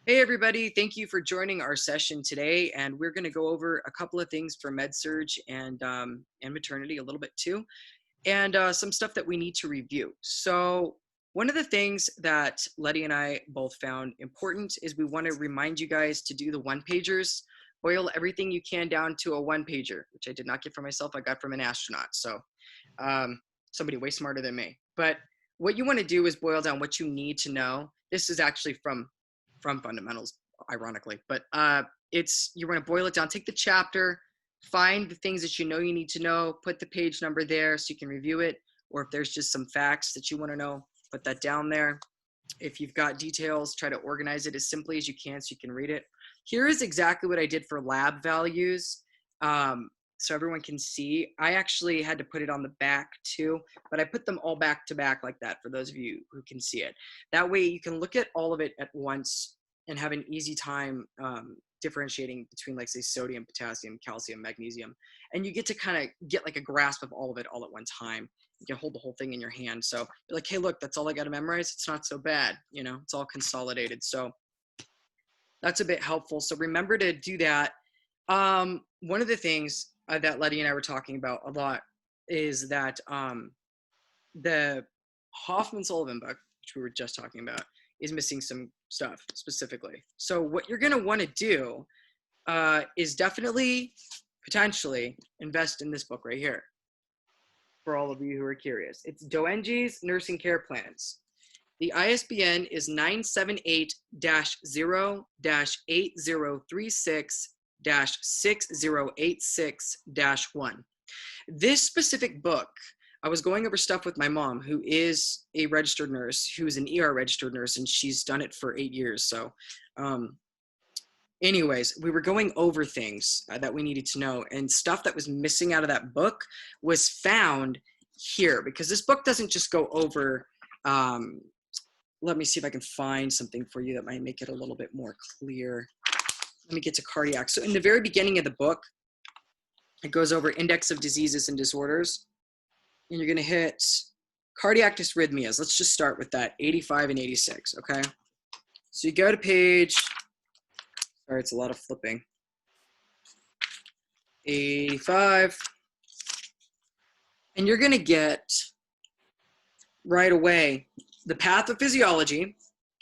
Hey everybody, thank you for joining our session today, and we're going to go over a couple of things for Med-Surg and maternity a little bit too, and some stuff that we need to review. So one of the things that Lety and I both found important is we want to remind you guys to do the one-pagers. Boil everything you can down to a one-pager, which I did not get for myself, I got from an astronaut, so somebody way smarter than me. But what you want to do is boil down what you need to know. This is actually from fundamentals, ironically, but you want to boil it down, take the chapter, find the things that you know you need to know, put the page number there so you can review it, or if there's just some facts that you want to know, put that down there. If you've got details, try to organize it as simply as you can so you can read it. Here is exactly what I did for lab values, so everyone can see. I actually had to put it on the back too, but I put them all back to back like that for those of you who can see it. That way you can look at all of it at once and have an easy time differentiating between, like, say, sodium, potassium, calcium, magnesium, and you get to kind of get like a grasp of all of it all at one time. You can hold the whole thing in your hand. So you're like, hey, look, that's all I got to memorize. It's not so bad. You know, it's all consolidated. So that's a bit helpful. So remember to do that. One of the things that Lety and I were talking about a lot is that the Hoffman-Sullivan book, which we were just talking about, is missing some stuff specifically. So what you're going to want to do is definitely, potentially, invest in this book right here for all of you who are curious. It's Doenge's Nursing Care Plans. The ISBN is 978-0-8036-6086-1. This specific book, I was going over stuff with my mom, who is a registered nurse, who's an ER registered nurse, and she's done it for 8 years. So anyways, we were going over things that we needed to know, and stuff that was missing out of that book was found here, because this book doesn't just go over, let me see if I can find something for you that might make it a little bit more clear. Let me get to cardiac. So in the very beginning of the book, it goes over index of diseases and disorders. And you're going to hit cardiac dysrhythmias. Let's just start with that, 85 and 86, okay? So you go to page, sorry, it's a lot of flipping, 85. And you're going to get, right away, the pathophysiology,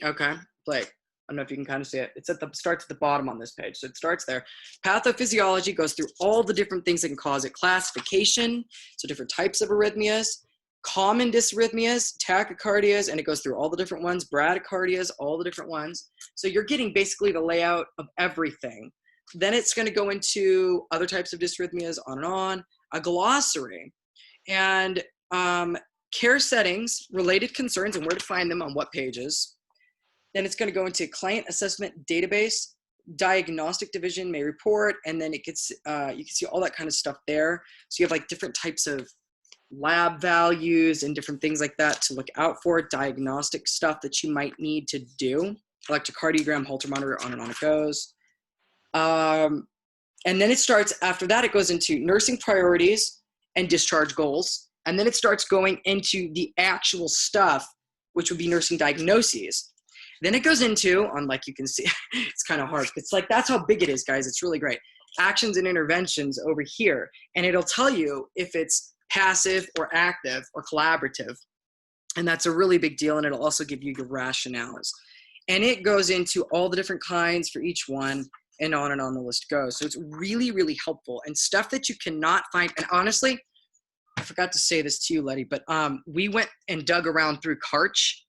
okay? Like, I don't know if you can kind of see it. It's starts at the bottom on this page, so it starts there. Pathophysiology goes through all the different things that can cause it. Classification, so different types of arrhythmias, common dysrhythmias, tachycardias, and it goes through all the different ones, bradycardias, all the different ones. So you're getting basically the layout of everything. Then it's going to go into other types of dysrhythmias, on, a glossary, and care settings, related concerns, and where to find them on what pages. Then it's going to go into client assessment database, diagnostic division may report, and then it gets, you can see all that kind of stuff there. So you have like different types of lab values and different things like that to look out for, diagnostic stuff that you might need to do, electrocardiogram, Holter monitor, on it goes. And then it starts, after that, it goes into nursing priorities and discharge goals. And then it starts going into the actual stuff, which would be nursing diagnoses. Then it goes into, on, like you can see, it's kind of hard. It's like, that's how big it is, guys. It's really great. Actions and interventions over here. And it'll tell you if it's passive or active or collaborative. And that's a really big deal. And it'll also give you your rationales. And it goes into all the different kinds for each one, and on the list goes. So it's really, really helpful, and stuff that you cannot find. And honestly, I forgot to say this to you, Lety, but we went and dug around through Karch's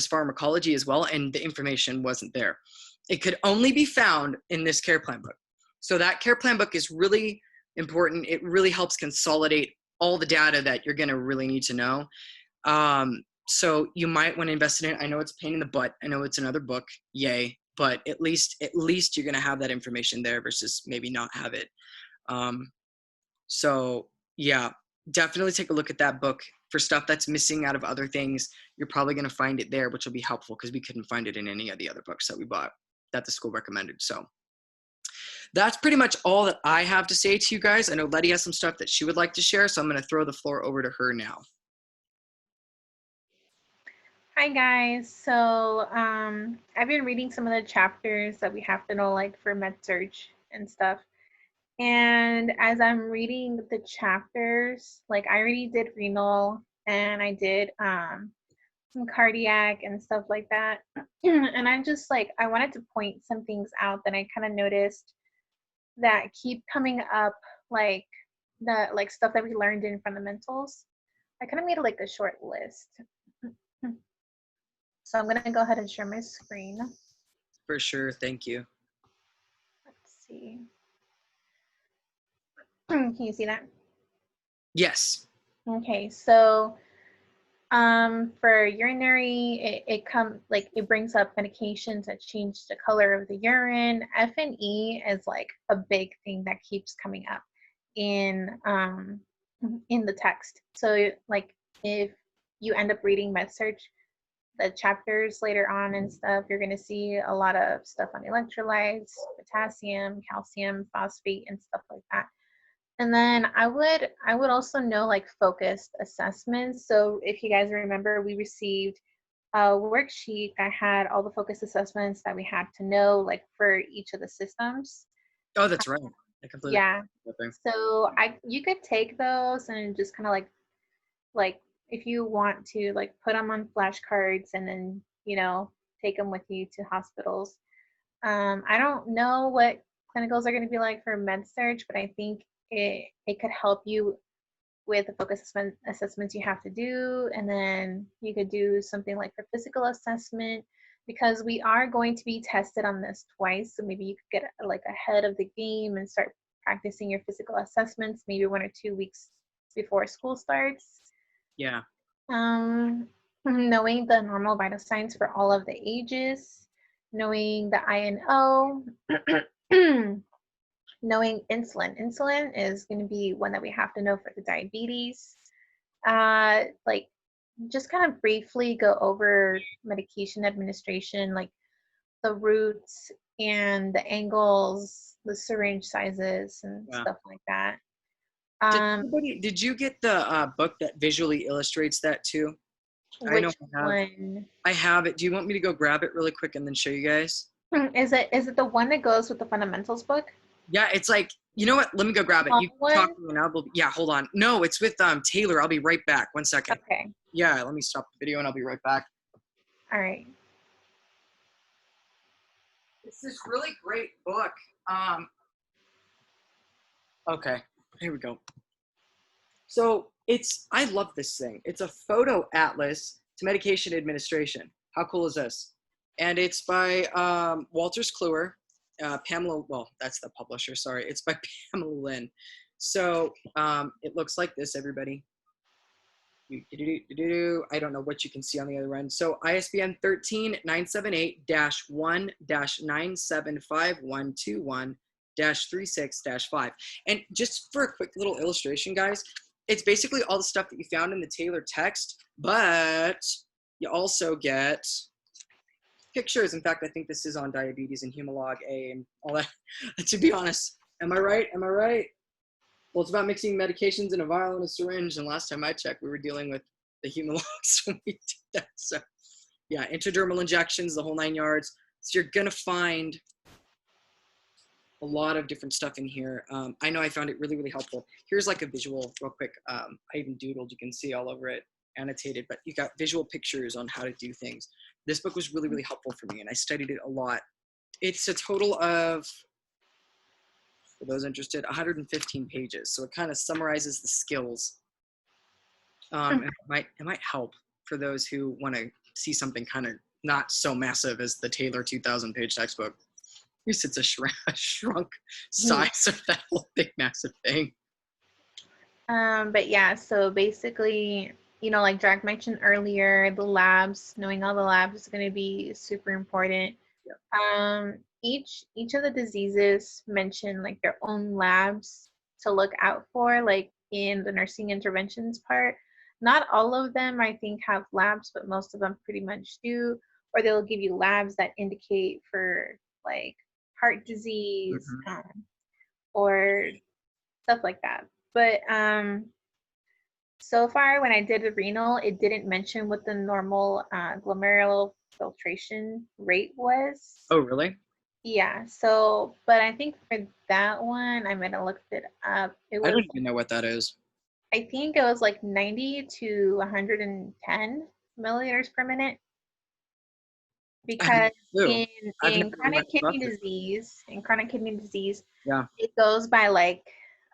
pharmacology as well, and the information wasn't there. It could only be found in this care plan book. So that care plan book is really important. It really helps consolidate all the data that you're going to really need to know. So you might want to invest in it. I know it's a pain in the butt. I know it's another book, yay, but at least you're going to have that information there versus maybe not have it. So yeah, definitely take a look at that book. For stuff that's missing out of other things, you're probably going to find it there, which will be helpful because we couldn't find it in any of the other books that we bought that the school recommended. So that's pretty much all that I have to say to you guys. I know Lety has some stuff that she would like to share, so I'm going to throw the floor over to her now. Hi guys. So I've been reading some of the chapters that we have to know like for Med-Surg and stuff. And as I'm reading the chapters, like I already did renal and I did some cardiac and stuff like that. And I'm just like I wanted to point some things out that I kind of noticed that keep coming up, like the like stuff that we learned in fundamentals. I kind of made like a short list. So I'm going to go ahead and share my screen. For sure. Thank you. Let's see. Can you see that? Yes. Okay, so for urinary, it brings up medications that change the color of the urine. F and E is like a big thing that keeps coming up in the text. So like if you end up reading Med-Surg, the chapters later on and stuff, you're going to see a lot of stuff on electrolytes, potassium, calcium, phosphate, and stuff like that. And then I would also know like focused assessments. So if you guys remember, we received a worksheet that had all the focus assessments that we had to know like for each of the systems. Oh, that's right. I completely Yeah. forgot. So you could take those and just kind of like if you want to like put them on flashcards and then take them with you to hospitals. I don't know what clinicals are going to be like for Med-Surg, but I think it could help you with the focus assessments you have to do, and then you could do something like for physical assessment because we are going to be tested on this twice. So maybe you could get like ahead of the game and start practicing your physical assessments maybe 1 or 2 weeks before school starts. Yeah. Knowing the normal vital signs for all of the ages, knowing the INO, knowing insulin. Insulin is going to be one that we have to know for the diabetes. Like just kind of briefly go over medication administration, like the routes and the angles, the syringe sizes, and Yeah. stuff like that. Did you get the book that visually illustrates that too? I know Which I have. one? I have it. Do you want me to go grab it really quick and then show you guys? Is it the one that goes with the fundamentals book? Yeah, it's like, you know what? Let me go grab it. Small You talk one? to me and yeah, hold on. No, it's with Taylor. I'll be right back. 1 second. Okay. Yeah, let me stop the video and I'll be right back. All right. It's this really great book. Okay, here we go. So I love this thing. It's a photo atlas to medication administration. How cool is this? And it's by Wolters Kluwer, Pamela, well, that's the publisher, sorry. It's by Pamela Lynn. So it looks like this, everybody. I don't know what you can see on the other end. So ISBN 13-978-1-975-121-36-5. And just for a quick little illustration, guys, it's basically all the stuff that you found in the Taylor text, but you also get pictures. In fact, I think this is on diabetes and Humalog A and all that. To be honest, am I right? Am I right? Well, it's about mixing medications in a vial and a syringe. And last time I checked, we were dealing with the Humalogs when we did that. So yeah, intradermal injections, the whole 9 yards. So you're going to find a lot of different stuff in here. I know I found it really, really helpful. Here's like a visual real quick. I even doodled, you can see all over it, annotated, but you got visual pictures on how to do things. This book was really, really helpful for me, and I studied it a lot. It's a total of, for those interested, 115 pages. So it kind of summarizes the skills. And it might help for those who want to see something kind of not so massive as the Taylor 2,000-page textbook. At least it's a shrunk size of that whole big, massive thing. But yeah, so basically, like Jack mentioned earlier, the labs, knowing all the labs is going to be super important. Yeah. Each of the diseases mention like their own labs to look out for, like in the nursing interventions part. Not all of them, I think, have labs, but most of them pretty much do. Or they'll give you labs that indicate for like heart disease, Mm-hmm. or stuff like that. But So far, when I did the renal, it didn't mention what the normal glomerular filtration rate was. Oh, really? Yeah, so, but I think for that one, I might have looked it up. It I was, don't even know what that is. I think it was like 90 to 110 milliliters per minute. I have no Because clue. in I've in never run chronic kidney across it. disease, Yeah. it goes by like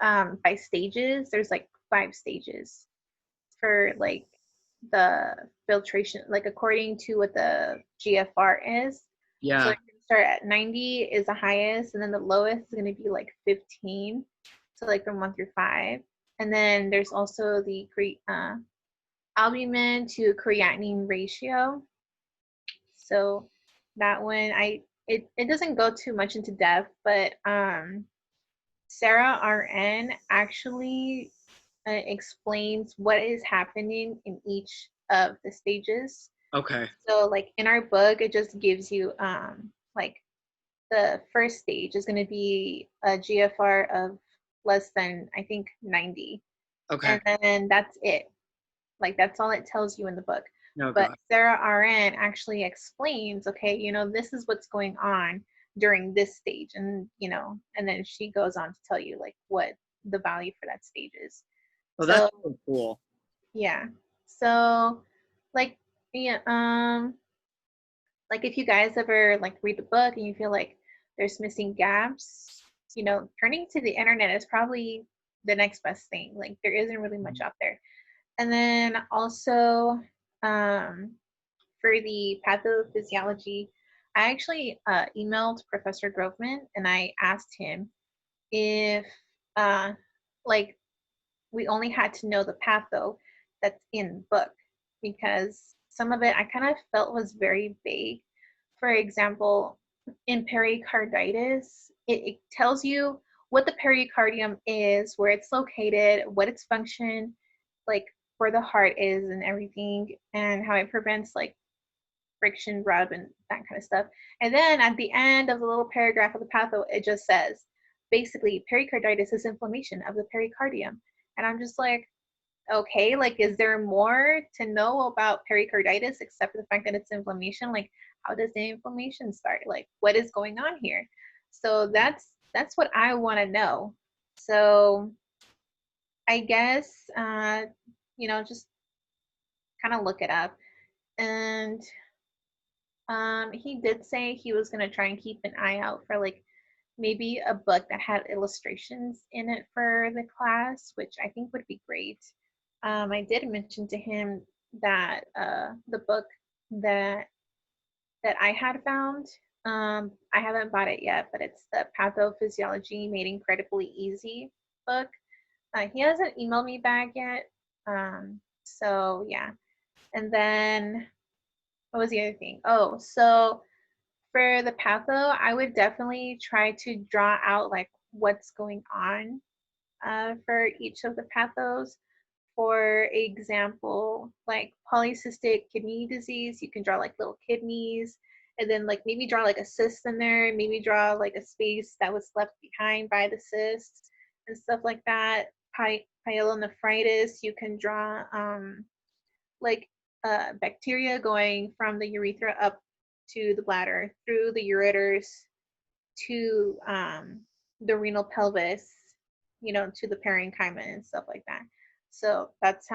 by stages. There's like 5 stages for like the filtration, like according to what the GFR is. So Yeah. it can start at 90 is the highest, and then the lowest is going to be like 15. So like from 1 through 5. And then there's also the albumin to creatinine ratio. So that one, it doesn't go too much into depth, but Sarah RN actually explains what is happening in each of the stages. Okay. So like in our book, it just gives you like the first stage is going to be a GFR of less than, I think, 90. Okay. And then that's it. Like that's all it tells you in the book. No, But God. Sarah RN actually explains, okay, this is what's going on during this stage. And, and then she goes on to tell you like what the value for that stage is. Well, that's So so cool. yeah. So like yeah, like if you guys ever like read the book and you feel like there's missing gaps, turning to the internet is probably the next best thing. Like there isn't really much out there. And then also for the pathophysiology, I actually emailed Professor Groveman and I asked him if like we only had to know the patho that's in the book, because some of it I kind of felt was very vague. For example, in pericarditis, it tells you what the pericardium is, where it's located, what its function, like where the heart is and everything, and how it prevents like friction, rub, and that kind of stuff. And then at the end of the little paragraph of the patho, it just says, basically, pericarditis is inflammation of the pericardium. And I'm just like, okay, like, is there more to know about pericarditis except for the fact that it's inflammation? Like, how does the inflammation start? Like, what is going on here? So that's what I want to know. So I guess, just kind of look it up. And he did say he was going to try and keep an eye out for like maybe a book that had illustrations in it for the class, which I think would be great. I did mention to him that the book that I had found, I haven't bought it yet, but it's the Pathophysiology Made Incredibly Easy book. He hasn't emailed me back yet. So yeah. And then what was the other thing? Oh, so for the patho, I would definitely try to draw out like what's going on for each of the pathos. For example, like polycystic kidney disease, you can draw like little kidneys, and then like maybe draw like a cyst in there, maybe draw like a space that was left behind by the cyst and stuff like that. Pyelonephritis, you can draw like bacteria going from the urethra up to the bladder, through the ureters to the renal pelvis, to the parenchyma and stuff like that. So that's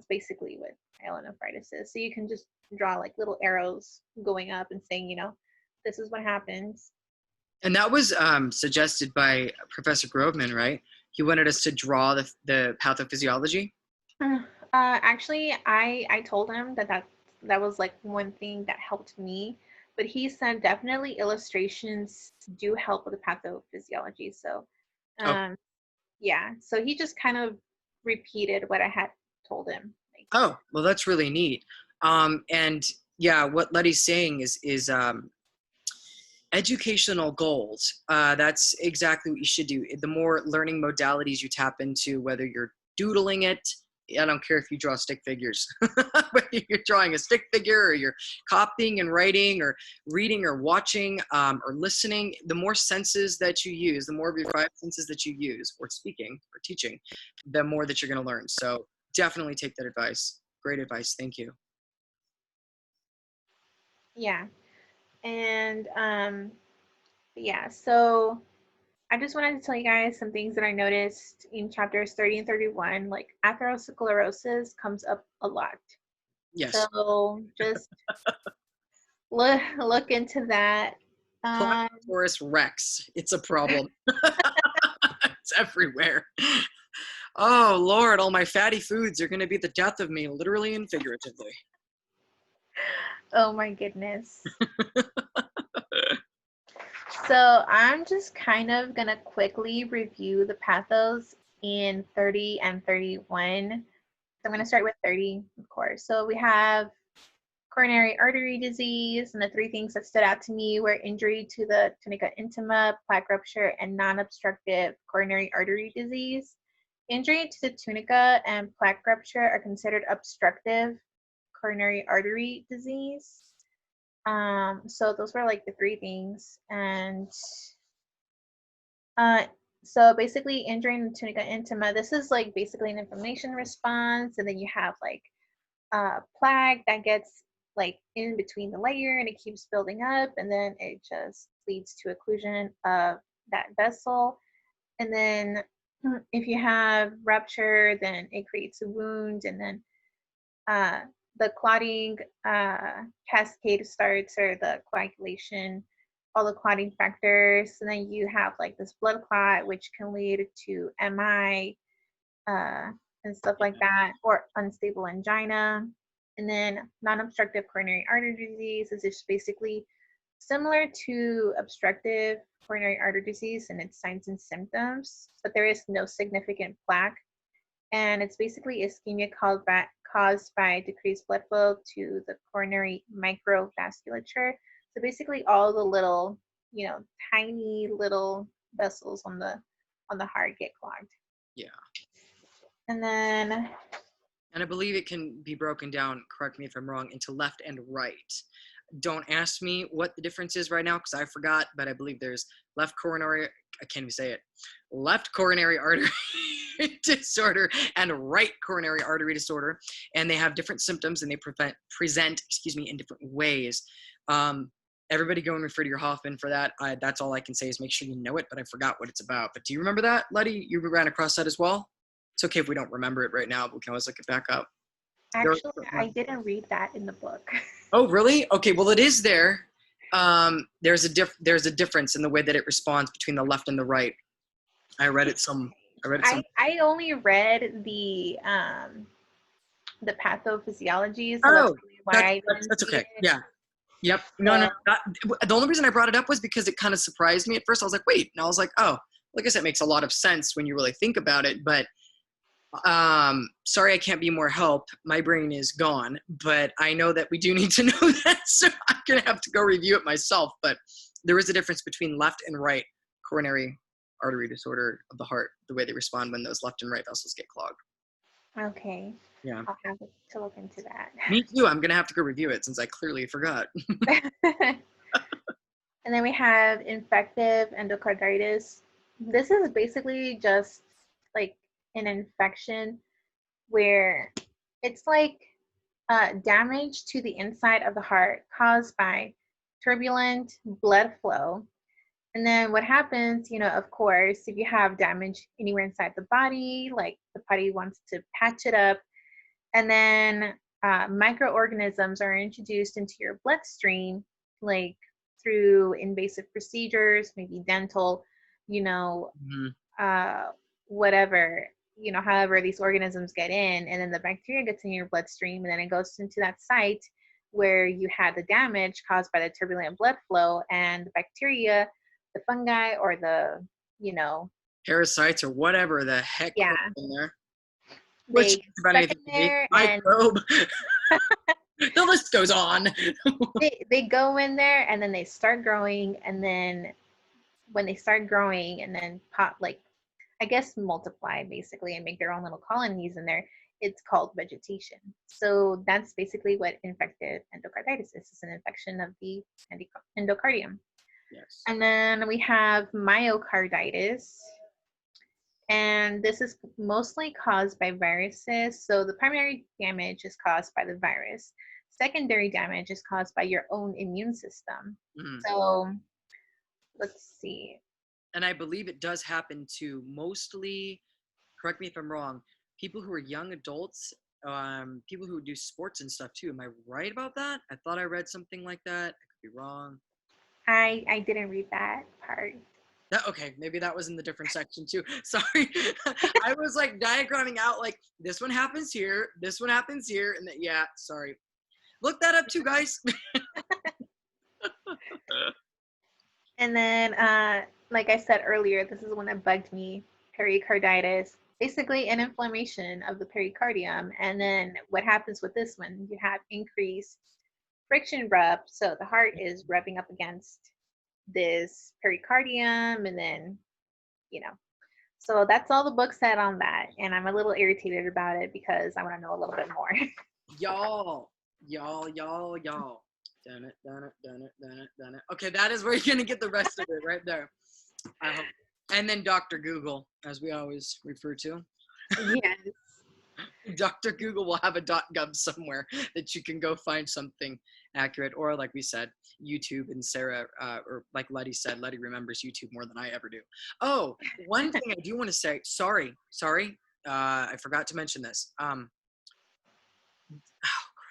basically what pyelonephritis is. So you can just draw like little arrows going up and saying, this is what happens. And that was suggested by Professor Groveman, right? He wanted us to draw the pathophysiology. Actually, I told him that was like one thing that helped me, but he said definitely illustrations do help with the pathophysiology. So, Oh, yeah. So he just kind of repeated what I had told him. Like, oh, well, that's really neat. And yeah, what Lety's saying is educational goals. That's exactly what you should do. The more learning modalities you tap into, whether you're doodling it, I don't care if you draw stick figures, whether you're drawing a stick figure or you're copying and writing or reading or watching or listening, the more senses that you use, the more of your 5 senses that you use, or speaking or teaching, the more that you're going to learn. So definitely take that advice. Great advice. Thank you. Yeah. And yeah, so I just wanted to tell you guys some things that I noticed in chapters 30 and 31. Like atherosclerosis comes up a lot. Yes. So just look into that. Platypus Rex. It's a problem. It's everywhere. Oh, Lord, all my fatty foods are going to be the death of me, literally and figuratively. Oh my goodness. So I'm just kind of going to quickly review the pathos in 30 and 31. So I'm going to start with 30, of course. So we have coronary artery disease, and the three things that stood out to me were injury to the tunica intima, plaque rupture, and non-obstructive coronary artery disease. Injury to the tunica and plaque rupture are considered obstructive coronary artery disease. So those were like the three things. And so basically injuring the tunica intima, this is like basically an inflammation response, and then you have like plaque that gets like in between the layer and it keeps building up, and then it just leads to occlusion of that vessel. And then if you have rupture, then it creates a wound, and then the clotting cascade starts, or the coagulation, all the clotting factors, and then you have like this blood clot, which can lead to MI and stuff like that, or unstable angina. And then non-obstructive coronary artery disease is just basically similar to obstructive coronary artery disease in its signs and symptoms, but there is no significant plaque. And it's basically ischemia caused by decreased blood flow to the coronary microvasculature. So basically all the little, tiny little vessels on the heart get clogged. Yeah. And then, and I believe it can be broken down, correct me if I'm wrong, into left and right. Don't ask me what the difference is right now because I forgot, but I believe there's left coronary artery disorder and right coronary artery disorder, and they have different symptoms and they present in different ways. Everybody go and refer to your Hoffman for that. That's all I can say is make sure you know it, but I forgot what it's about. But do you remember that, Lety? You ran across that as well? It's okay if we don't remember it right now, but we can always look it back up. actually, I didn't read that in the book. Oh, really? Okay, well, it is there. There's a difference in the way that it responds between the left and the right. I read it some. I only read the pathophysiology, so Oh, that's okay. it. Yeah. Yep. No. The only reason I brought it up was because it kind of surprised me at first. I was like, wait. And I was like, oh, I guess that makes a lot of sense when you really think about it. But sorry, I can't be more help. My brain is gone. But I know that we do need to know that. So I'm going to have to go review it myself. But there is a difference between left and right coronary artery disorder of the heart, the way they respond when those left and right vessels get clogged. Okay. Yeah. I'll have to look into that. Me too. I'm going to have to go review it since I clearly forgot. And then we have infective endocarditis. This is basically just like an infection where it's like damage to the inside of the heart caused by turbulent blood flow. And then what happens, of course, if you have damage anywhere inside the body, like the body wants to patch it up, and then microorganisms are introduced into your bloodstream, like through invasive procedures, maybe dental, whatever, however these organisms get in, and then the bacteria gets in your bloodstream, and then it goes into that site where you had the damage caused by the turbulent blood flow, and the bacteria, the fungi, or the, parasites or whatever the heck yeah, in there. they stuck in there microbe. The list goes on. they go in there and then they start growing, and then when they start growing and then pop, like, I guess multiply basically and make their own little colonies in there, it's called vegetation. So that's basically what infective endocarditis is. It's an infection of the endocardium. Yes. And then we have myocarditis. And this is mostly caused by viruses. So the primary damage is caused by the virus. Secondary damage is caused by your own immune system. Mhm. So let's see. And I believe it does happen to mostly, correct me if I'm wrong, people who are young adults, people who do sports and stuff too. Am I right about that? I thought I read something like that. I could be wrong. I didn't read that part. That, okay, maybe that was in the different section too. Sorry. I was like diagramming out like this one happens here, this one happens here, and yeah, sorry. Look that up too, guys. And then, like I said earlier, this is one that bugged me, pericarditis. Basically an inflammation of the pericardium. And then what happens with this one? You have increased friction rub. So the heart is rubbing up against this pericardium, and then, you know. So that's all the book said on that. And I'm a little irritated about it because I want to know a little bit more. Y'all. Done it. Okay, that is where you're gonna get the rest of it right there. I hope. And then Dr. Google, as we always refer to. Yes. Dr. Google will have a .gov somewhere that you can go find something accurate, or like we said, YouTube. And Sarah, or like Lety said, Lety remembers YouTube more than I ever do. Oh, one thing I do want to say, sorry, I forgot to mention this. Oh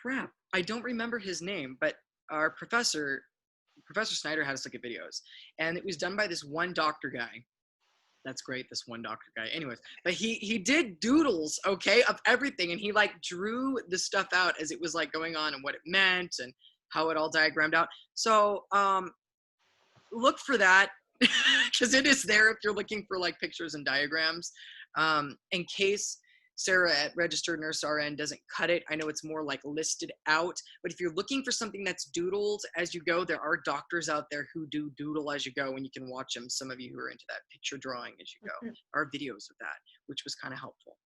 crap, I don't remember his name, but our Professor Snyder had us look at videos, and it was done by this one doctor guy. That's great, this one doctor guy. Anyways, but he did doodles, okay, of everything, and he like drew the stuff out as it was like going on and what it meant and how it all diagrammed out. So look for that because it is there if you're looking for like pictures and diagrams. In case Sarah at Registered Nurse RN doesn't cut it, I know it's more like listed out, but if you're looking for something that's doodled as you go, there are doctors out there who do doodle as you go, and you can watch them. Some of you who are into that picture drawing as you go are videos of that, which was kind of helpful.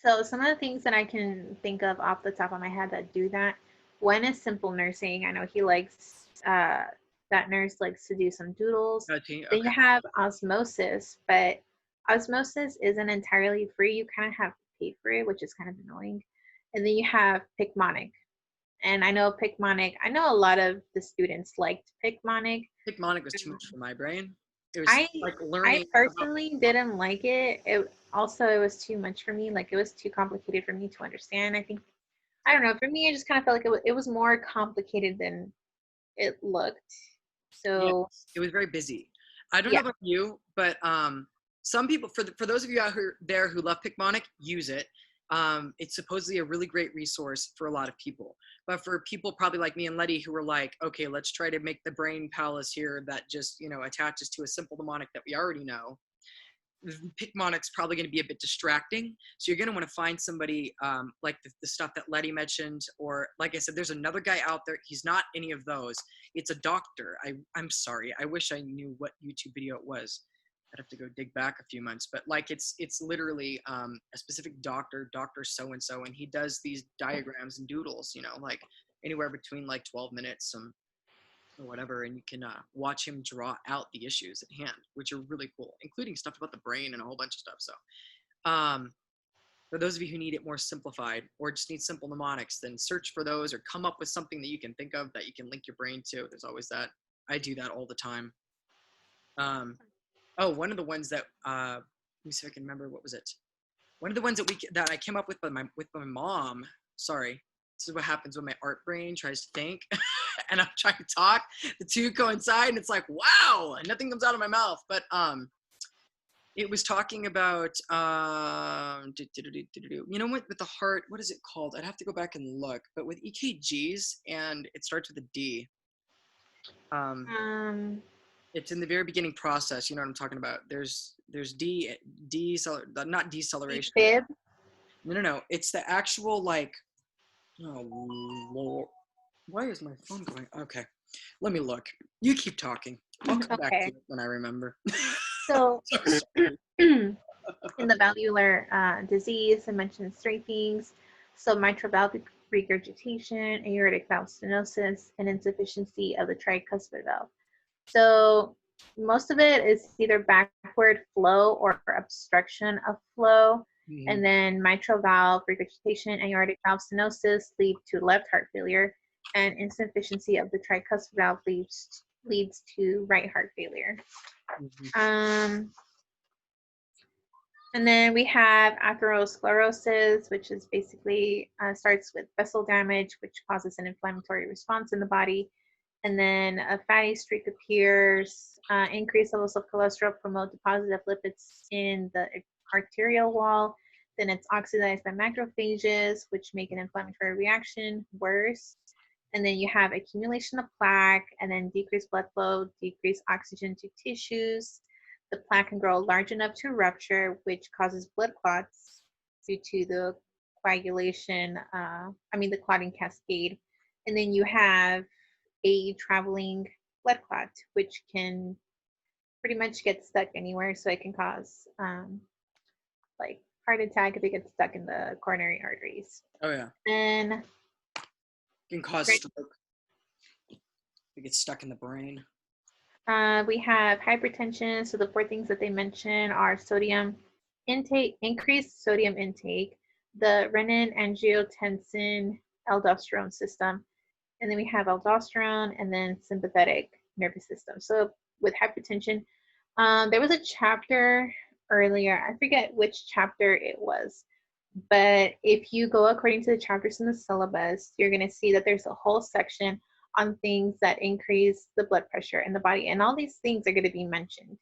So some of the things that I can think of off the top of my head that do that, one is simple nursing. I know he likes, that nurse likes to do some doodles. Okay. Then you have osmosis, but osmosis isn't entirely free. You kind of have to pay for it, which is kind of annoying. And then you have Picmonic. And I know Picmonic, I know a lot of the students liked Picmonic. Picmonic was too much for my brain. It was I like I learning personally didn't like it. It was too much for me. Like it was too complicated for me to understand. I don't know. For me, I just kind of felt like it was more complicated than it looked. Yes, So it was very busy. I don't know yeah, about you, but some people, for those of you out there who love Picmonic, use it. It's supposedly a really great resource for a lot of people. But for people probably like me and Lety who were like, okay, let's try to make the brain palace here that just, attaches to a simple mnemonic that we already know. Picmonic's probably going to be a bit distracting. So you're going to want to find somebody like the stuff that Lety mentioned, or like I said, there's another guy out there. He's not any of those. It's a doctor. I'm sorry. I wish I knew what YouTube video it was. I'd have to go dig back a few months, but like it's literally a specific doctor so-and-so, and he does these diagrams and doodles, like anywhere between like 12 minutes or whatever, and you can watch him draw out the issues at hand, which are really cool, including stuff about the brain and a whole bunch of stuff. So for those of you who need it more simplified or just need simple mnemonics, then search for those or come up with something that you can think of that you can link your brain to. There's always that. I do that all the time. One of the ones that let me see if I can remember, what was it? One of the ones that I came up with my mom. Sorry, this is what happens when my art brain tries to think and I'm trying to talk. The two coincide, and it's like, wow, and nothing comes out of my mouth. But it was talking about what, with the heart, what is it called? I'd have to go back and look. But with EKGs, and it starts with a D. It's in the very beginning process. You know what I'm talking about. There's not deceleration. fib. No. It's the actual like. Oh Lord, why is my phone going? Okay, let me look. You keep talking. I'll come back to it when I remember. So in the valvular disease, I mentioned three things. So mitral valve regurgitation, aortic valve stenosis, and insufficiency of the tricuspid valve. So most of it is either backward flow or obstruction of flow. Mhm. And then mitral valve regurgitation and aortic valve stenosis lead to left heart failure, and insufficiency of the tricuspid valve leads to right heart failure. Mhm. And then we have atherosclerosis, which is basically starts with vessel damage, which causes an inflammatory response in the body. And then a fatty streak appears. Increased levels of cholesterol promote deposit of lipids in the arterial wall. Then it's oxidized by macrophages, which make an inflammatory reaction worse. And then you have accumulation of plaque, and then decreased blood flow, decreased oxygen to tissues. The plaque can grow large enough to rupture, which causes blood clots due to the coagulation, the clotting cascade. And then you have a traveling blood clot, which can pretty much get stuck anywhere. So it can cause like heart attack if it gets stuck in the coronary arteries. Oh yeah. Then Can cause stroke. It gets stuck in the brain. we have hypertension. So the 4 things that they mention are sodium intake, increased sodium intake, the renin, angiotensin, aldosterone system, and then we have aldosterone, and then sympathetic nervous system. So with hypertension, there was a chapter earlier, I forget which chapter it was, but if you go according to the chapters in the syllabus, you're going to see that there's a whole section on things that increase the blood pressure in the body, and all these things are going to be mentioned.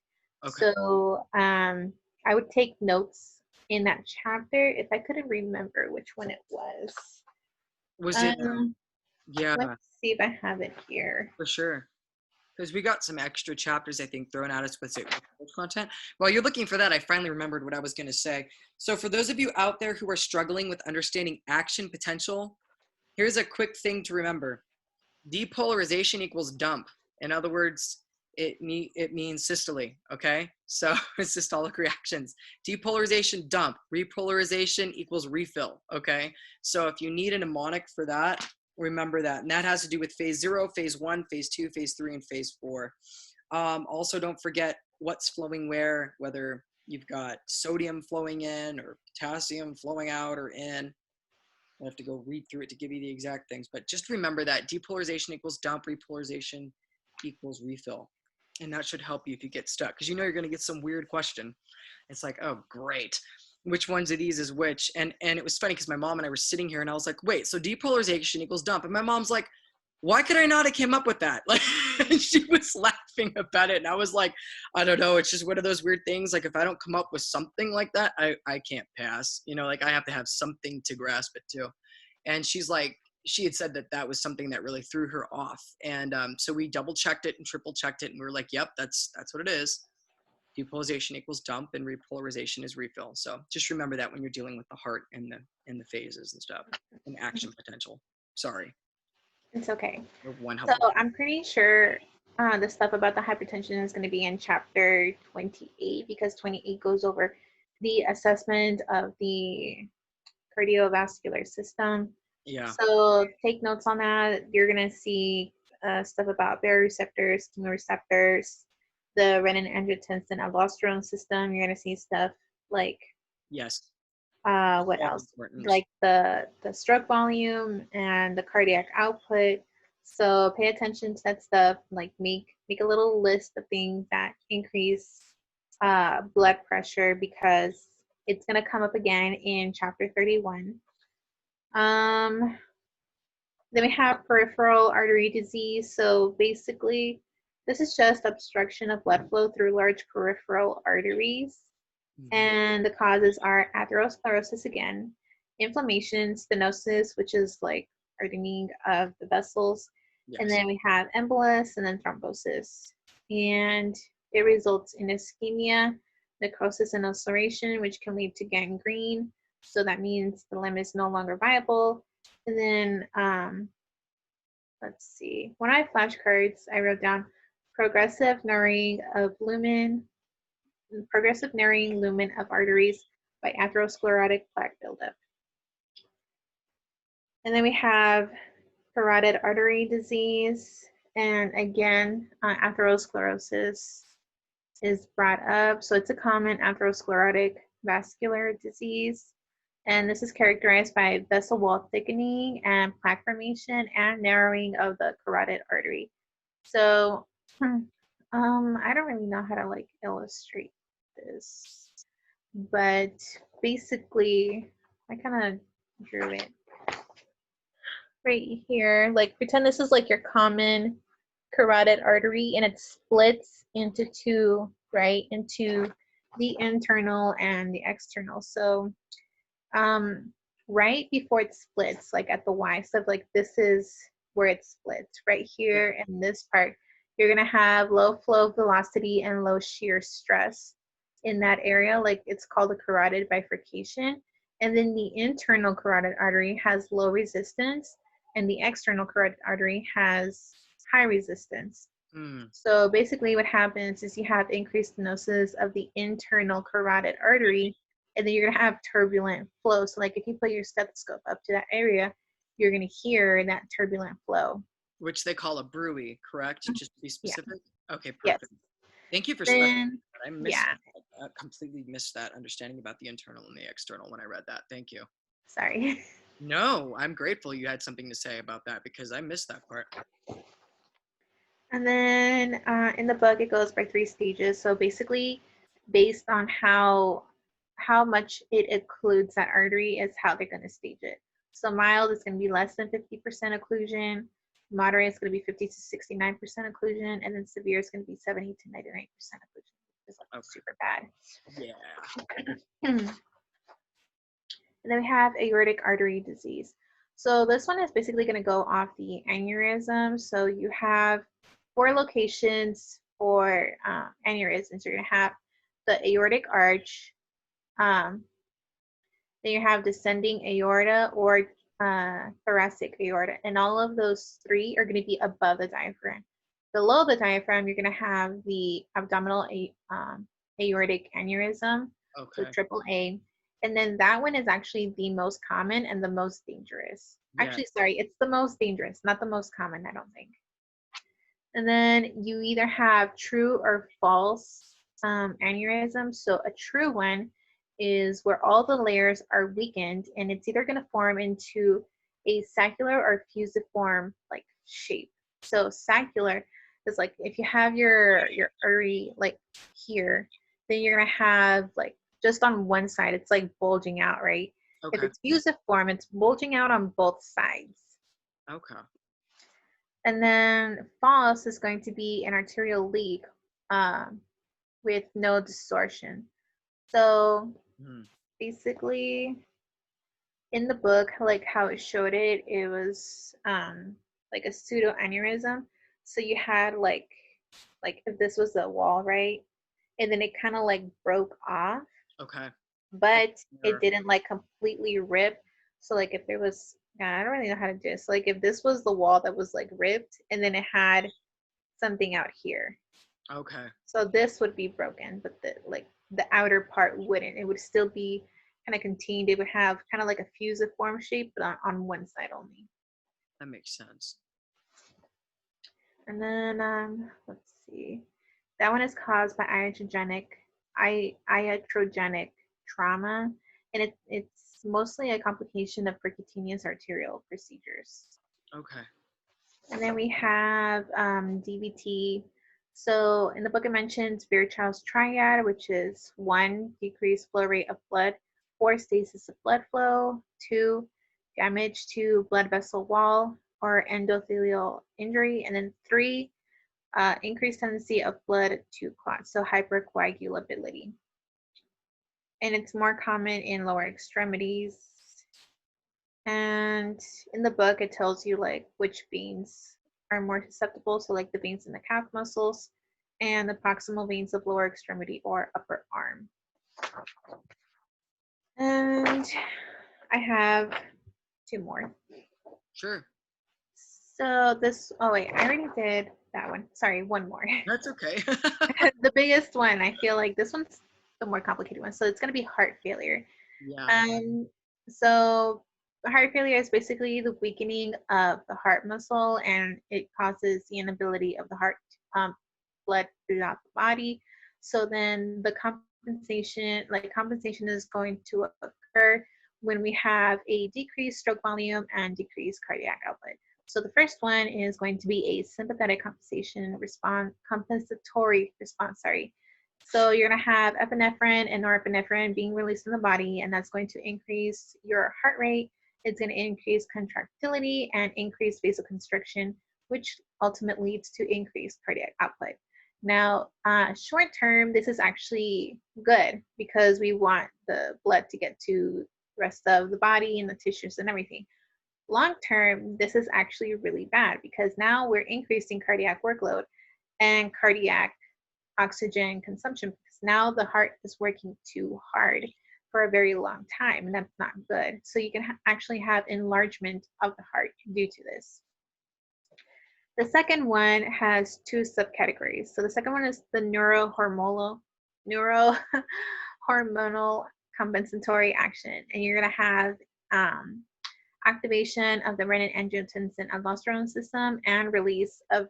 Okay. So I would take notes in that chapter if I couldn't remember which one it was. Was it? Yeah, Let's see if I have it here. for sure. Because we got some extra chapters, I think, thrown at us with it content. While you're looking for that, I finally remembered what I was going to say. So for those of you out there who are struggling with understanding action potential, here's a quick thing to remember. Depolarization equals dump. In other words, it means systole, okay? So it's systolic reactions. Depolarization, dump. Repolarization equals refill, okay? So if you need a mnemonic for that, remember that. And that has to do with phase 0, phase 1, phase 2, phase 3, and phase 4. Also, don't forget what's flowing where, whether you've got sodium flowing in or potassium flowing out or in. I have to go read through it to give you the exact things, but just remember that depolarization equals dump, repolarization equals refill. And that should help you if you get stuck, because you know you're going to get some weird question. It's like, oh, great. Which ones of these is which? And it was funny because my mom and I were sitting here and I was like, wait, so depolarization equals dump. And my mom's like, why could I not have came up with that? Like, she was laughing about it. And I was like, I don't know. It's just one of those weird things. Like, if I don't come up with something like that, I can't pass. You know, like I have to have something to grasp it to. And she's like, she had said that that was something that really threw her off. And so we double checked it and triple checked it. And we were like, yep, that's what it is. Depolarization equals dump and repolarization is refill. So just remember that when you're dealing with the heart and the phases and stuff and action potential. Sorry. It's okay. One So helpful. I'm pretty sure the stuff about the hypertension is going to be in chapter 28, because 28 goes over the assessment of the cardiovascular system. Yeah. So take notes on that. You're going to see stuff about baroreceptors, chemoreceptors, the renin, angiotensin, aldosterone system. You're going to see stuff like Yes. what All else? important. Like the stroke volume and the cardiac output. So pay attention to that stuff. Like make a little list of things that increase blood pressure, because it's gonna come up again in chapter 31. Then we have peripheral artery disease. So basically, this is just obstruction of blood flow through large peripheral arteries. And the causes are atherosclerosis again, inflammation, stenosis, which is like hardening of the vessels, Yes. and then we have embolus and then thrombosis. And it results in ischemia, necrosis, and ulceration, which can lead to gangrene. So that means the limb is no longer viable. And then, let's see, when I have flashcards, I wrote down progressive narrowing of lumen of arteries by atherosclerotic plaque buildup. And then we have carotid artery disease, and again, atherosclerosis is brought up. So it's a common atherosclerotic vascular disease. And this is characterized by vessel wall thickening and plaque formation and narrowing of the carotid artery. So I don't really know how to like illustrate this, but basically I kind of drew it right here. Like pretend this is like your common carotid artery and it splits into two, right? Into the internal and the external. So right before it splits, like at the Y, so like this is where it splits, right here in this part, you're gonna have low flow velocity and low shear stress in that area, like it's called a carotid bifurcation. And then the internal carotid artery has low resistance and the external carotid artery has high resistance. So basically what happens is you have increased stenosis of the internal carotid artery, and then you're going to have turbulent flow. So like if you put your stethoscope up to that area, you're going to hear that turbulent flow. Which they call a bruit, correct? Just to be specific? Yeah. Okay, perfect. Yes. Thank you for specifying. I completely missed that understanding about the internal and the external when I read that. Thank you. Sorry. No, I'm grateful you had something to say about that because I missed that part. And then in the book, it goes by 3 stages. So basically, based on how much it occludes that artery is how they're going to stage it. So mild is going to be less than 50% occlusion. Moderate is going to be 50 to 69% occlusion, and then severe is going to be 70 to 99% occlusion. It's like super bad. Yeah. And then we have aortic artery disease. So this one is basically going to go off the aneurysm. So you have 4 locations for aneurysms. You're going to have the aortic arch, then you have descending aorta or thoracic aorta, and all of those 3 are going to be above the diaphragm. Below the diaphragm, you're going to have the abdominal aortic aneurysm, so triple A, and then that one is actually the most common and the most dangerous. Yeah. Actually, sorry, it's the most dangerous, not the most common, I don't think. And then you either have true or false aneurysm. So a true one is where all the layers are weakened and it's either going to form into a saccular or fusiform like shape. So saccular is like if you have your artery like here, then you're going to have like just on one side, it's like bulging out, right? Okay. If it's fusiform, it's bulging out on both sides. Okay. And then false is going to be an arterial leak with no distortion. So basically, in the book, like how it showed it, it was like a pseudo aneurysm. So you had like if this was the wall, right? And then it kind of like broke off. Okay. But it didn't like completely rip. So like if there was, I don't really know how to do this. So, like if this was the wall that was like ripped and then it had something out here. Okay. So this would be broken, but the outer part wouldn't. It would still be kind of contained. It would have kind of like a fusiform shape, but on one side only. That makes sense. And then let's see. That one is caused by iatrogenic trauma, and it's mostly a complication of percutaneous arterial procedures. Okay. And then we have DVT. So in the book it mentions Virchow's triad, which is 1, decreased flow rate of blood, 4, stasis of blood flow, 2, damage to blood vessel wall or endothelial injury, and then 3, increased tendency of blood to clot, so hypercoagulability. And it's more common in lower extremities. And in the book, it tells you like which veins are more susceptible, so like the veins in the calf muscles and the proximal veins of lower extremity or upper arm. And I have 2 more. Sure. So this, oh wait, I already did that one. Sorry, 1 more. That's okay. The biggest one, I feel like this one's the more complicated one. So it's going to be heart failure. Yeah. So heart failure is basically the weakening of the heart muscle, and it causes the inability of the heart to pump blood throughout the body. So then the compensation is going to occur when we have a decreased stroke volume and decreased cardiac output. So the first one is going to be a sympathetic compensatory response, sorry. So you're going to have epinephrine and norepinephrine being released in the body, and that's going to increase your heart rate. It's going to increase contractility and increase vasoconstriction, which ultimately leads to increased cardiac output. Now, short term, this is actually good because we want the blood to get to the rest of the body and the tissues and everything. Long term, this is actually really bad because now we're increasing cardiac workload and cardiac oxygen consumption because now the heart is working too hard for a very long time, and that's not good. So you can actually have enlargement of the heart due to this. The second one has two subcategories. So the second one is the neurohormonal compensatory action, and you're going to have activation of the renin-angiotensin-aldosterone system and release of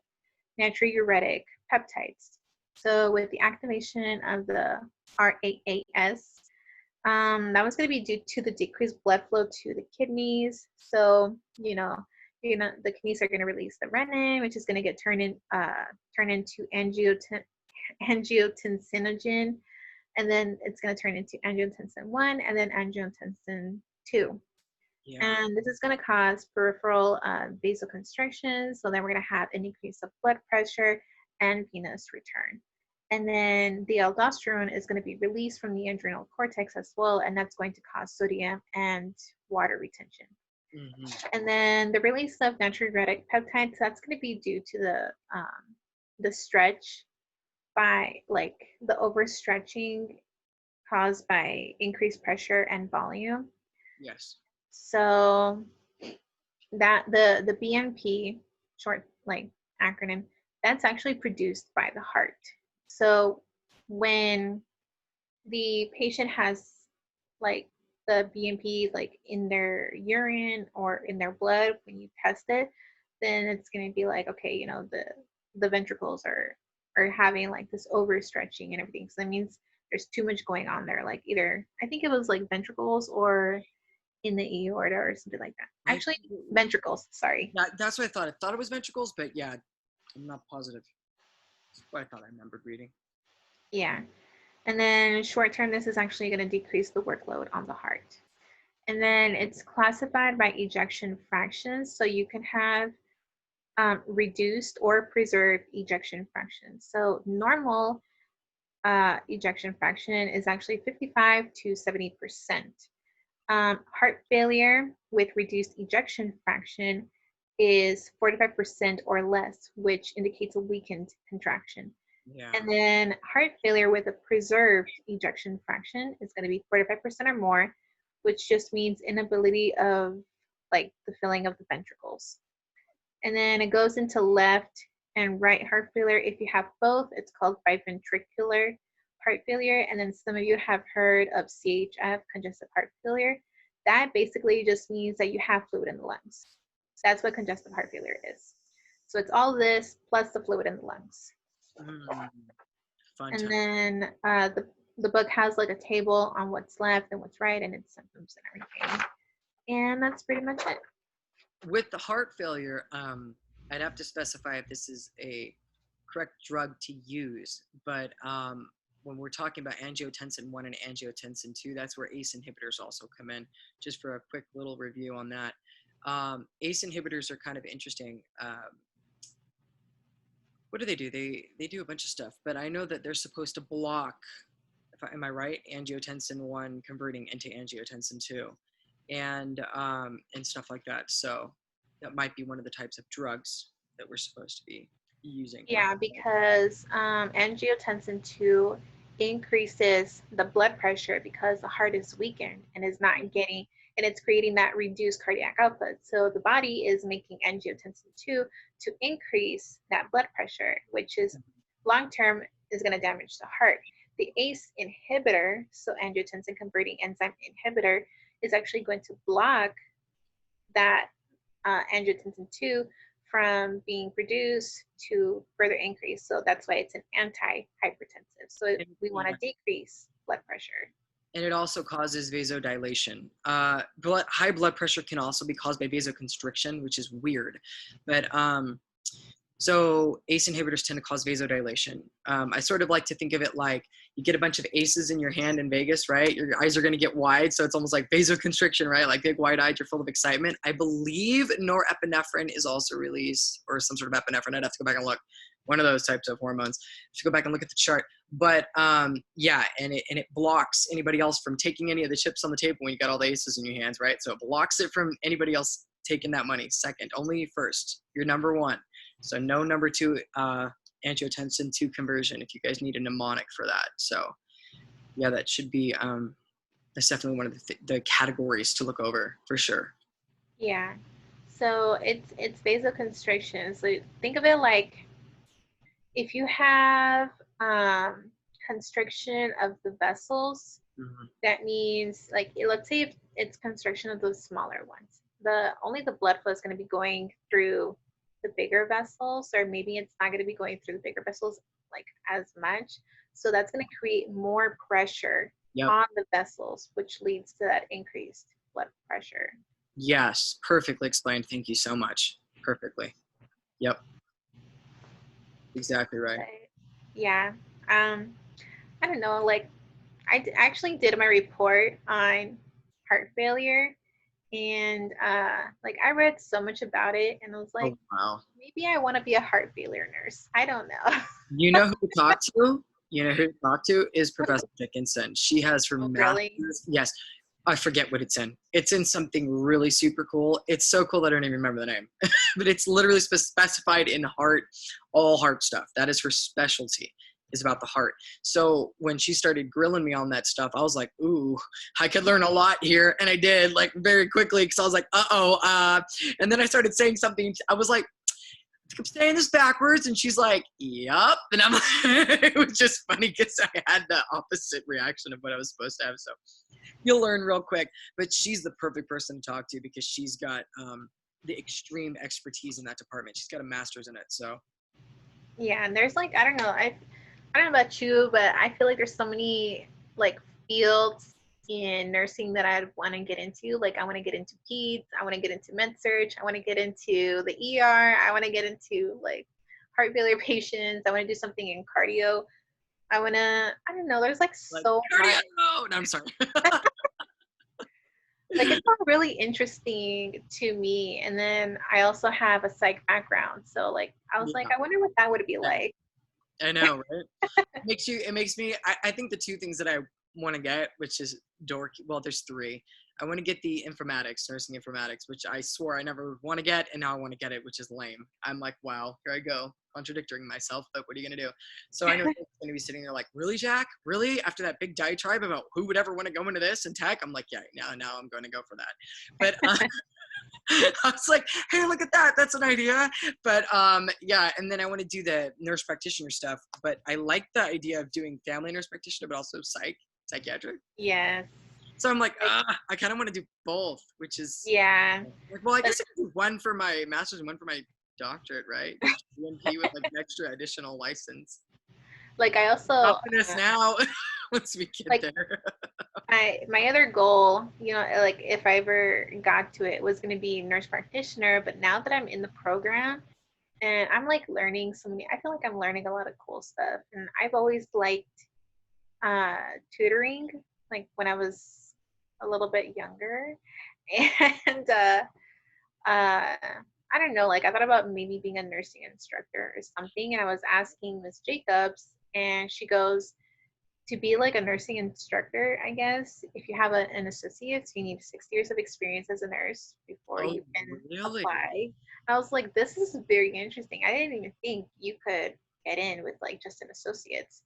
natriuretic peptides. So with the activation of the RAAS, that was going to be due to the decreased blood flow to the kidneys. So, the kidneys are going to release the renin, which is going to get turned into angiotensinogen, and then it's going to turn into angiotensin 1 and then angiotensin 2. Yeah. And this is going to cause peripheral vasoconstriction. So then we're going to have an increase of blood pressure and venous return. And then the aldosterone is going to be released from the adrenal cortex as well, and that's going to cause sodium and water retention. Mm-hmm. And then the release of natriuretic peptides, that's going to be due to the stretch by the overstretching caused by increased pressure and volume. Yes. So that the BNP, short acronym, that's actually produced by the heart. So when the patient has the BNP in their urine or in their blood, when you test it, then it's going to be okay, the ventricles are having this overstretching and everything. So that means there's too much going on there. Either, I think it was ventricles or in the aorta or something like that. Actually, ventricles, sorry. That's what I thought. I thought it was ventricles, but yeah, I'm not positive. That's what I thought I remembered reading. Yeah. And then short term, this is actually going to decrease the workload on the heart. And then it's classified by ejection fractions. So you can have reduced or preserved ejection fractions. So normal ejection fraction is actually 55 to 70%. Heart failure with reduced ejection fraction is 45% or less, which indicates a weakened contraction. Yeah. And then heart failure with a preserved ejection fraction is going to be 45% or more, which just means inability of the filling of the ventricles. And then it goes into left and right heart failure. If you have both, it's called biventricular heart failure. And then some of you have heard of CHF, congestive heart failure. That basically just means that you have fluid in the lungs. That's what congestive heart failure is. So it's all this plus the fluid in the lungs. Fun and time. then the book has a table on what's left and what's right and its symptoms and everything. And that's pretty much it. With the heart failure, I'd have to specify if this is a correct drug to use, but when we're talking about angiotensin 1 and angiotensin 2, that's where ACE inhibitors also come in. Just for a quick little review on that. ACE inhibitors are kind of interesting. What do? They do a bunch of stuff, but I know that they're supposed to block, am I right, angiotensin 1 converting into angiotensin 2 and stuff like that. So that might be one of the types of drugs that we're supposed to be using. Yeah, because angiotensin 2 increases the blood pressure because the heart is weakened and is not getting, and it's creating that reduced cardiac output. So the body is making angiotensin 2 to increase that blood pressure, which is long-term is going to damage the heart. The ACE inhibitor, so angiotensin converting enzyme inhibitor, is actually going to block that angiotensin 2 from being reduced to further increase. So that's why it's an antihypertensive. So we want to decrease blood pressure. And it also causes vasodilation. High blood pressure can also be caused by vasoconstriction, which is weird. But so ACE inhibitors tend to cause vasodilation. I sort of like to think of it like you get a bunch of aces in your hand in Vegas, right? Your eyes are going to get wide. So it's almost like vasoconstriction, right? Like big wide-eyed, you're full of excitement. I believe norepinephrine is also released, or some sort of epinephrine. I'd have to go back and look. One of those types of hormones. If you go back and look at the chart. But yeah, and it blocks anybody else from taking any of the chips on the table when you got all the aces in your hands, right? So it blocks it from anybody else taking that money. Second, only first. You're number one. So no number two angiotensin 2 conversion if you guys need a mnemonic for that. So yeah, that should be, that's definitely one of the categories to look over for sure. Yeah. So it's vasoconstriction. So think of it like if you have constriction of the vessels, that means like, let's say if it's constriction of those smaller ones, only the blood flow is going to be going through the bigger vessels, or maybe it's not going to be going through the bigger vessels like as much. So that's going to create more pressure on the vessels, which leads to that increased blood pressure. Yes, perfectly explained. Thank you so much. Perfectly. Yep. Exactly right. Yeah. I don't know, like I actually did my report on heart failure, and like I read so much about it, and I was like, oh, wow. Maybe I want to be a heart failure nurse. I don't know. You know who to talk to? You know who to talk to is Professor Dickinson. She has her Really? master's. Yes. I forget what it's in. It's in something really super cool. It's so cool that I don't even remember the name. But it's literally specified in heart, all heart stuff. That is her specialty, is about the heart. So when she started grilling me on that stuff, I was like, ooh, I could learn a lot here. And I did, like, very quickly, because I was like, and then I started saying something. I was like, I'm saying this backwards, and she's like, yup. And I'm like, it was just funny because I had the opposite reaction of what I was supposed to have. So you'll learn real quick. But she's the perfect person to talk to because she's got the extreme expertise in that department. She's got a master's in it. So yeah, and there's like, I don't know about you, but I feel like there's so many like fields in nursing that I'd want to get into. Like I want to get into peds, I want to get into Med-Surg, I want to get into the ER, I want to get into like heart failure patients, I want to do something in cardio. I don't know, there's like so much. No, I'm sorry. Like it's all really interesting to me. And then I also have a psych background. So like I was like, I wonder what that would be like. I know, right? It makes me, I think the two things that I want to get, which is dorky, well, there's three. I want to get the informatics, nursing informatics, which I swore I never want to get, and now I want to get it, which is lame. I'm like, wow, here I go, contradicting myself, but what are you going to do? So I know I'm going to be sitting there like, really, Jack? Really? After that big diatribe about who would ever want to go into this and tech? I'm like, yeah, now I'm going to go for that. But I was like, hey, look at that. That's an idea. But yeah, and then I want to do the nurse practitioner stuff. But I like the idea of doing family nurse practitioner, but also psychiatric. Yes. So I'm like, I kind of want to do both, which is, yeah. Like, well, I guess I could do one for my master's and one for my doctorate, right? DNP with like an extra additional license. Like I also now once we get like, there. my other goal, you know, like if I ever got to it, was going to be nurse practitioner. But now that I'm in the program and I'm like learning I feel like I'm learning a lot of cool stuff. And I've always liked tutoring, like when I was a little bit younger. And I don't know, like I thought about maybe being a nursing instructor or something. And I was asking Miss Jacobs, and she goes, to be like a nursing instructor, I guess, if you have an associate, you need 6 years of experience as a nurse before you can apply. I was like, this is very interesting. I didn't even think you could get in with like just an associate's.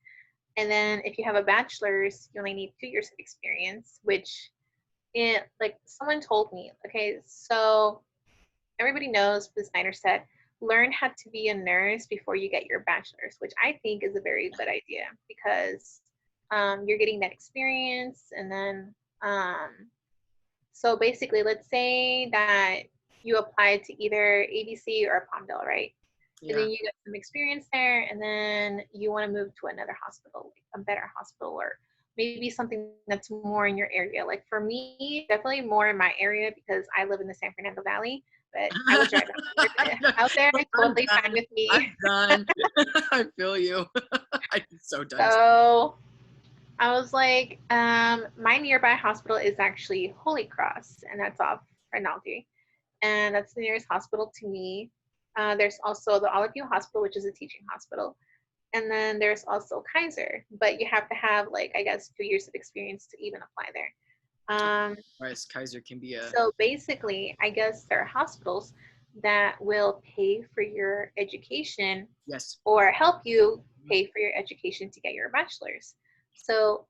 And then if you have a bachelor's, you only need 2 years of experience, which like someone told me, okay, so everybody knows, the Snyder said, learn how to be a nurse before you get your bachelor's, which I think is a very good idea because you're getting that experience. And then so basically, let's say that you apply to either ABC or Palmdale, right? And Yeah. then you get some experience there, and then you want to move to another hospital, like a better hospital, or maybe something that's more in your area. Like for me, definitely more in my area because I live in the San Fernando Valley, but I will drive out there. Totally fine with me. I'm done. I feel you. I'm so done. So I was like, my nearby hospital is actually Holy Cross, and that's off Rinaldi. And that's the nearest hospital to me. There's also the Olive View Hospital, which is a teaching hospital. And then there's also Kaiser, but you have to have, like, I guess, 2 years of experience to even apply there. Right, Kaiser can be a... So basically, I guess there are hospitals that will pay for your education Yes. or help you pay for your education to get your bachelor's. So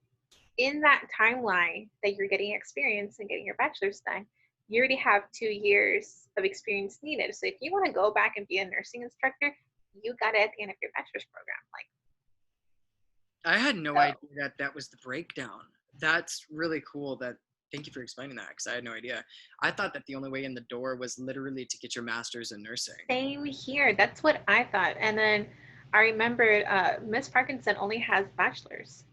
in that timeline that you're getting experience and getting your bachelor's done, you already have 2 years of experience needed. So if you want to go back and be a nursing instructor, you got it at the end of your bachelor's program. I had no idea that that was the breakdown. That's really cool. Thank you for explaining that, because I had no idea. I thought that the only way in the door was literally to get your master's in nursing. Same here. That's what I thought. And then I remembered Miss Parkinson only has bachelor's.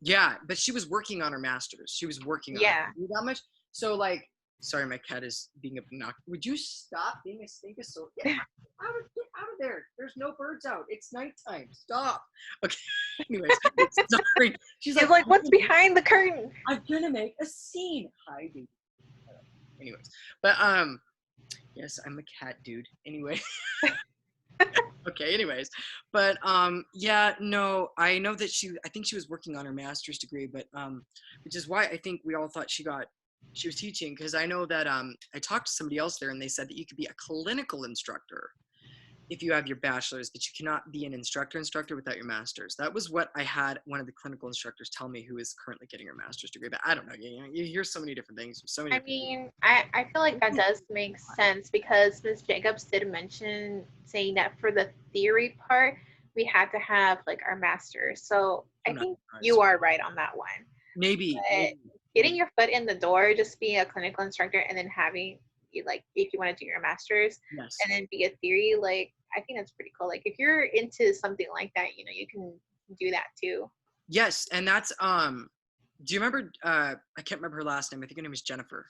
Yeah, but she was working on her master's. She was working on it. That much. So, like, sorry, my cat is being obnoxious. Would you stop being a stinkosaurus? Get out of there. There's no birds out. It's nighttime. Stop. Okay. Anyways, sorry. She's like, what's behind the curtain? I'm gonna make a scene. Hi, baby. Anyways, but yes, I'm a cat dude. Anyway. Okay, anyways, but yeah, no, I know that I think she was working on her master's degree, but which is why I think we all thought she was teaching, because I know that I talked to somebody else there and they said that you could be a clinical instructor if you have your bachelor's, but you cannot be an instructor without your master's. That was what I had one of the clinical instructors tell me, who is currently getting her master's degree, but I don't know, you hear so many different things. I feel like that does make sense, because Ms. Jacobs did mention saying that for the theory part, we had to have like our master's. So I think you are right on that one. Maybe getting your foot in the door, just being a clinical instructor, and then having, like, if you want to do your master's, yes, and then be a theory, like, I think that's pretty cool. Like, if you're into something like that, you can do that too. Yes, and that's do you remember I can't remember her last name. I think her name was Jennifer.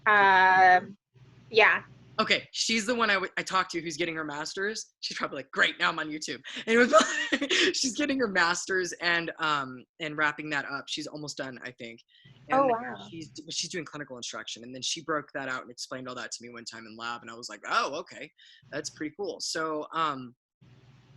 Yeah. Okay, she's the one I talked to who's getting her master's. She's probably like, great, now I'm on YouTube. And she's getting her master's and wrapping that up. She's almost done, I think. And oh, wow. She's doing clinical instruction. And then she broke that out and explained all that to me one time in lab. And I was like, oh, okay, that's pretty cool. So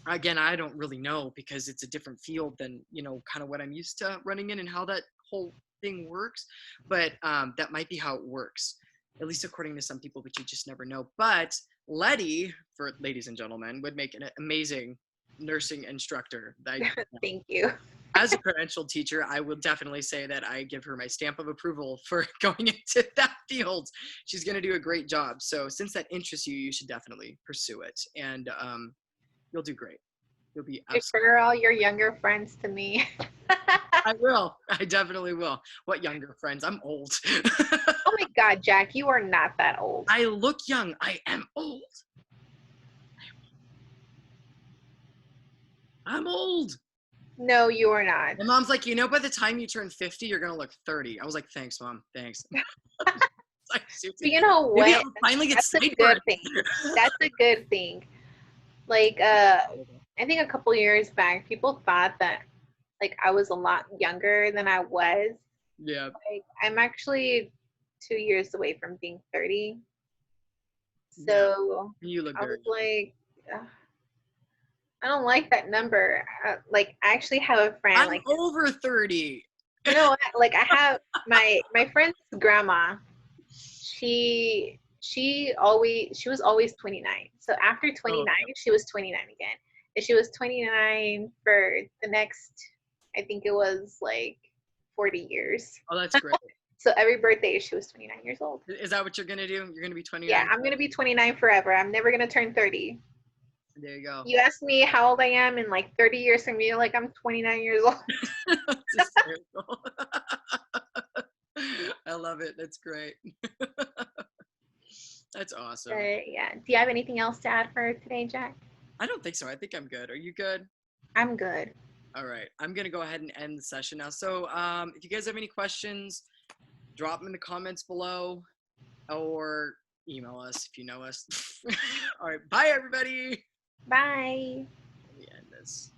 again, I don't really know, because it's a different field than, kind of what I'm used to running in and how that whole thing works. But that might be how it works, at least according to some people, but you just never know. But Lety, for ladies and gentlemen, would make an amazing nursing instructor. Thank you. As a credentialed teacher, I will definitely say that I give her my stamp of approval for going into that field. She's going to do a great job. So since that interests you, you should definitely pursue it. And you'll do great. You'll be absolutely... Refer all your younger friends to me. I will. I definitely will. What younger friends? I'm old. Oh my God, Jack, you are not that old. I look young. I am old. I'm old. No, you are not. My mom's like, by the time you turn 50, you're going to look 30. I was like, thanks, Mom. Thanks. Like, you know what? Maybe I'll finally get That's a good thing. That's a good thing. Like, I think a couple years back, people thought that, like, I was a lot younger than I was. Yeah. Like, I'm actually 2 years away from being 30. So yeah. You look I very was like, I don't like that number. Like, I actually have a friend. I'm over 30. You know what? Like, I have my friend's grandma. She was always 29. So after 29, she was 29 again. And she was 29 for the next, I think it was like 40 years. Oh, that's great. So every birthday she was 29 years old. Is that what you're going to do? You're going to be 29? Yeah, I'm going to be 29 forever. I'm never going to turn 30. There you go. You ask me how old I am in like 30 years from now, like I'm 29 years old. I love it. That's great. That's awesome. But yeah, do you have anything else to add for today, Jack? I don't think so. I think I'm good. Are you good? I'm good. All right. I'm going to go ahead and end the session now. So if you guys have any questions, drop them in the comments below or email us if you know us. All right. Bye, everybody. Bye. Let me end this.